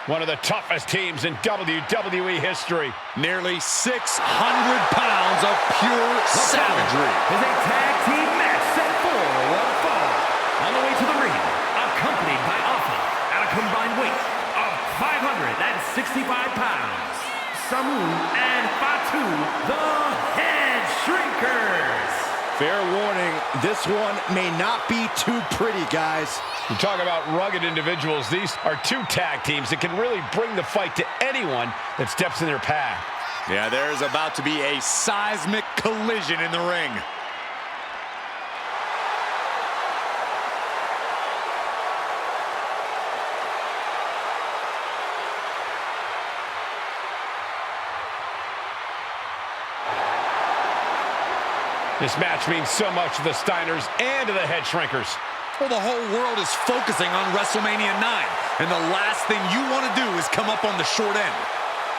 One of the toughest teams in WWE history. Nearly 600 pounds of pure savagery. Is a tag team match set for one fall. On the way to the ring, accompanied by Alpha at a combined weight of 565 pounds. Samu and Fatu, the Head Shrinkers. Fair warning, this one may not be too pretty, guys. You talk about rugged individuals. These are two tag teams that can really bring the fight to anyone that steps in their path. Yeah, there's about to be a seismic collision in the ring. This match means so much to the Steiners and to the Head Shrinkers. Well, the whole world is focusing on WrestleMania 9, and the last thing you want to do is come up on the short end.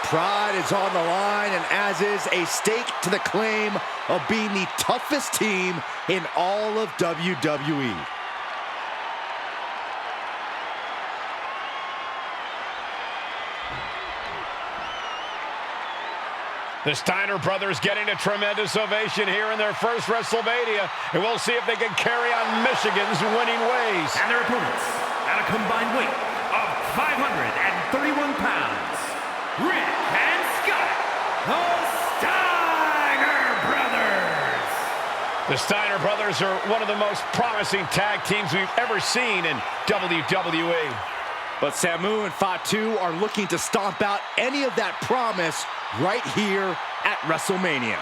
Pride is on the line, and as is a stake to the claim of being the toughest team in all of WWE. The Steiner brothers getting a tremendous ovation here in their first WrestleMania, and we'll see if they can carry on Michigan's winning ways. And their opponents, at a combined weight of 531 pounds, Rick and Scott, the Steiner brothers. The Steiner brothers are one of the most promising tag teams we've ever seen in WWE. But Samu and Fatu are looking to stomp out any of that promise right here at WrestleMania.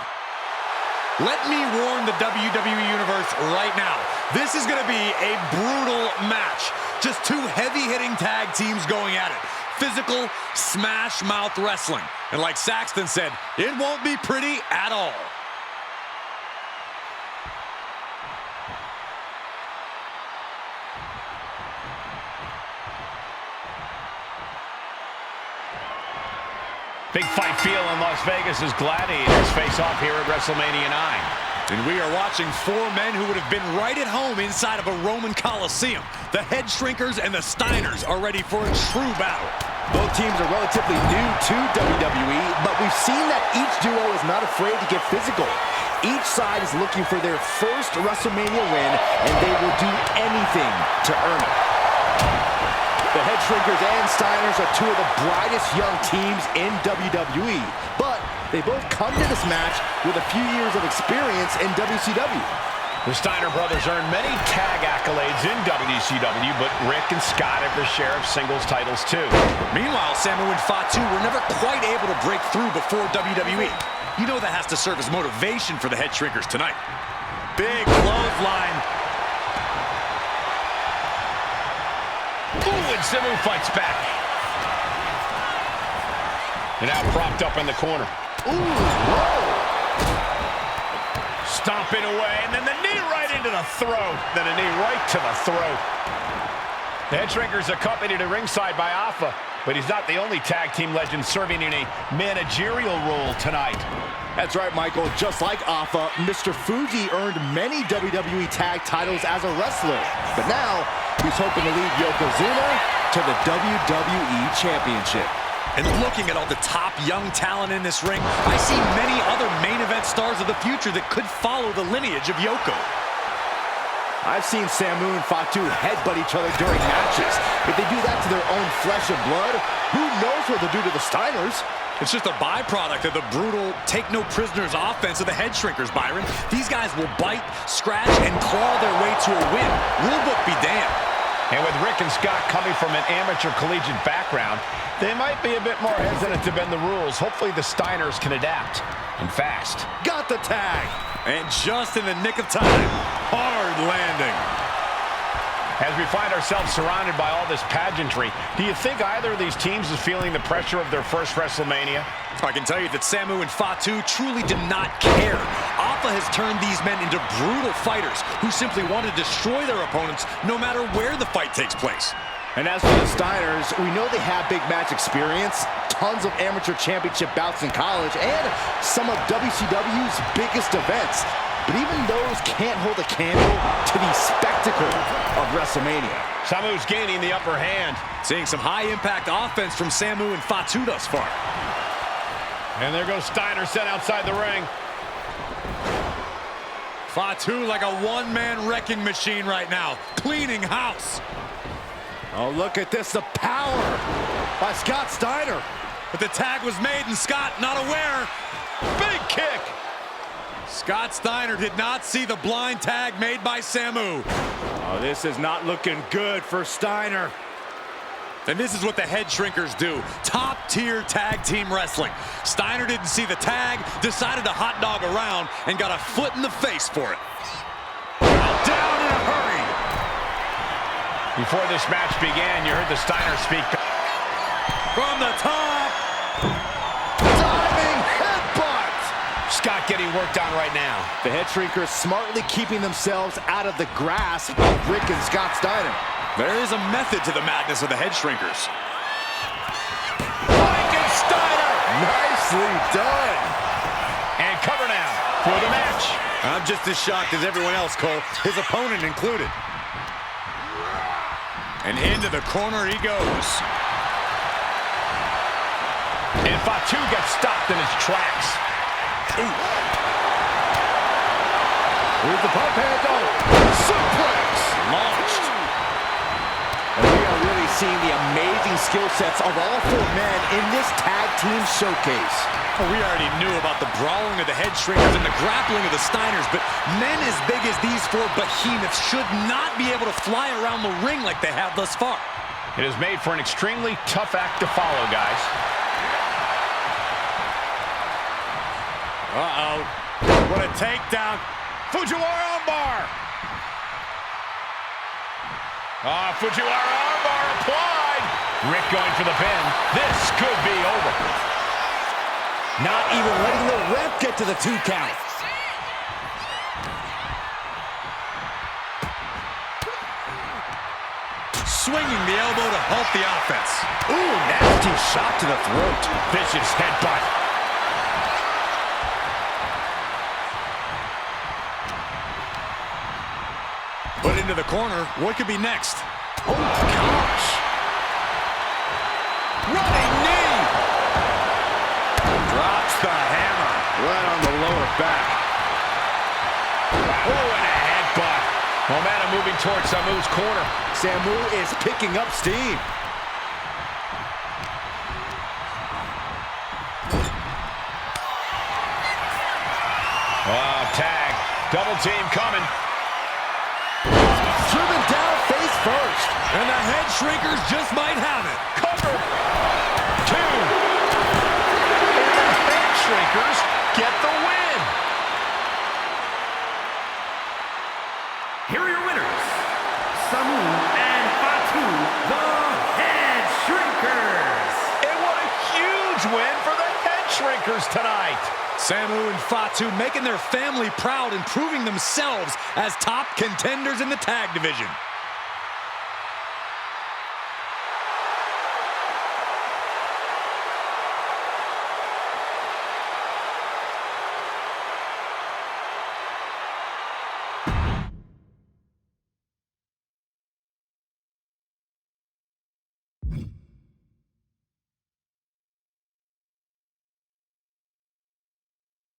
Let me warn the WWE Universe right now. This is going to be a brutal match. Just two heavy-hitting tag teams going at it. Physical, smash-mouth wrestling. And like Saxton said, it won't be pretty at all. Big fight feel in Las Vegas as gladiators face off here at WrestleMania 9. And we are watching four men who would have been right at home inside of a Roman Coliseum. The Head Shrinkers and the Steiners are ready for a true battle. Both teams are relatively new to WWE, but we've seen that each duo is not afraid to get physical. Each side is looking for their first WrestleMania win, and they will do anything to earn it. The Head Shrinkers and Steiners are two of the brightest young teams in WWE, but they both come to this match with a few years of experience in WCW. The Steiner brothers earned many tag accolades in WCW, but Rick and Scott have their share of singles titles too. Meanwhile, Samu and Fatu were never quite able to break through before WWE. You know that has to serve as motivation for the Head Shrinkers tonight. Big clothesline. Ooh, and Samu fights back. And now propped up in the corner. Ooh, whoa! Stomping away, and then the knee right into the throat. Then a knee right to the throat. The Head Shrinkers accompanied to ringside by Alpha, but he's not the only tag team legend serving in a managerial role tonight. That's right, Michael. Just like Alpha, Mr. Fuji earned many WWE tag titles as a wrestler. But now, he's hoping to lead Yokozuna to the WWE Championship. And looking at all the top young talent in this ring, I see many other main event stars of the future that could follow the lineage of Yoko. I've seen Samu and Fatu headbutt each other during matches. If they do that to their own flesh and blood, who knows what they'll do to the Steiners? It's just a byproduct of the brutal take-no-prisoners offense of the Head Shrinkers, Byron. These guys will bite, scratch, and claw their way to a win. Rulebook be damned. And with Rick and Scott coming from an amateur collegiate background, they might be a bit more hesitant to bend the rules. Hopefully the Steiners can adapt, and fast. Got the tag! And just in the nick of time, hard landing. As we find ourselves surrounded by all this pageantry, do you think either of these teams is feeling the pressure of their first WrestleMania? I can tell you that Samu and Fatu truly did not care. Alpha has turned these men into brutal fighters who simply want to destroy their opponents no matter where the fight takes place. And as for the Steiners, we know they have big match experience, tons of amateur championship bouts in college, and some of WCW's biggest events. but even those can't hold a candle to the spectacle of WrestleMania. Samu's gaining the upper hand. Seeing some high-impact offense from Samu and Fatu thus far. And there goes Steiner sent outside the ring. Fatu like a one-man wrecking machine right now, cleaning house. Oh, look at this, the power by Scott Steiner. But the tag was made and Scott not aware. Big kick. Scott Steiner did not see the blind tag made by Samu. Oh, this is not looking good for Steiner. And this is what the Head Shrinkers do. Top-tier tag team wrestling. Steiner didn't see the tag, decided to hot dog around, and got a foot in the face for it. Down in a hurry. Before this match began, you heard the Steiner speak. From the top. Diving headbutt. Scott getting worked on right now. The Head Shrinkers smartly keeping themselves out of the grasp of Rick and Scott Steiner. There is a method to the madness of the Head Shrinkers. Steiner! Nicely done. And cover now for the match. I'm just as shocked as everyone else, Cole, his opponent included. And into the corner he goes. And Fatu gets stopped in his tracks. Ooh. Here's the pump handle. Suplex. Launched. And we are really seeing the amazing skill sets of all four men in this tag team showcase. Well, we already knew about the brawling of the Head Shrinkers and the grappling of the Steiners, but men as big as these four behemoths should not be able to fly around the ring like they have thus far. It is made for an extremely tough act to follow, guys. Uh-oh. What a takedown. Fujiwara armbar. Fujiwara armbar applied. Rick going for the pin. This could be over. Not even letting the ref get to the 2 count. Swinging the elbow to help the offense. Ooh, nasty shot to the throat. Vicious headbutt. Put into the corner. What could be next? Oh, gosh. Running knee. Drops the hammer. Right on the lower back. Oh, and a headbutt. Momentum moving towards Samu's corner. Samu is picking up steam. Oh, tag. Double team coming. Driven down face first. And the Head Shrinkers just might have it. Cover. 2. And the Head Shrinkers get the win. Here are your winners, Samu and Fatu, the Head Shrinkers. And what a huge win for the Head Shrinkers tonight. Samu and Fatu making their family proud and proving themselves as top contenders in the tag division.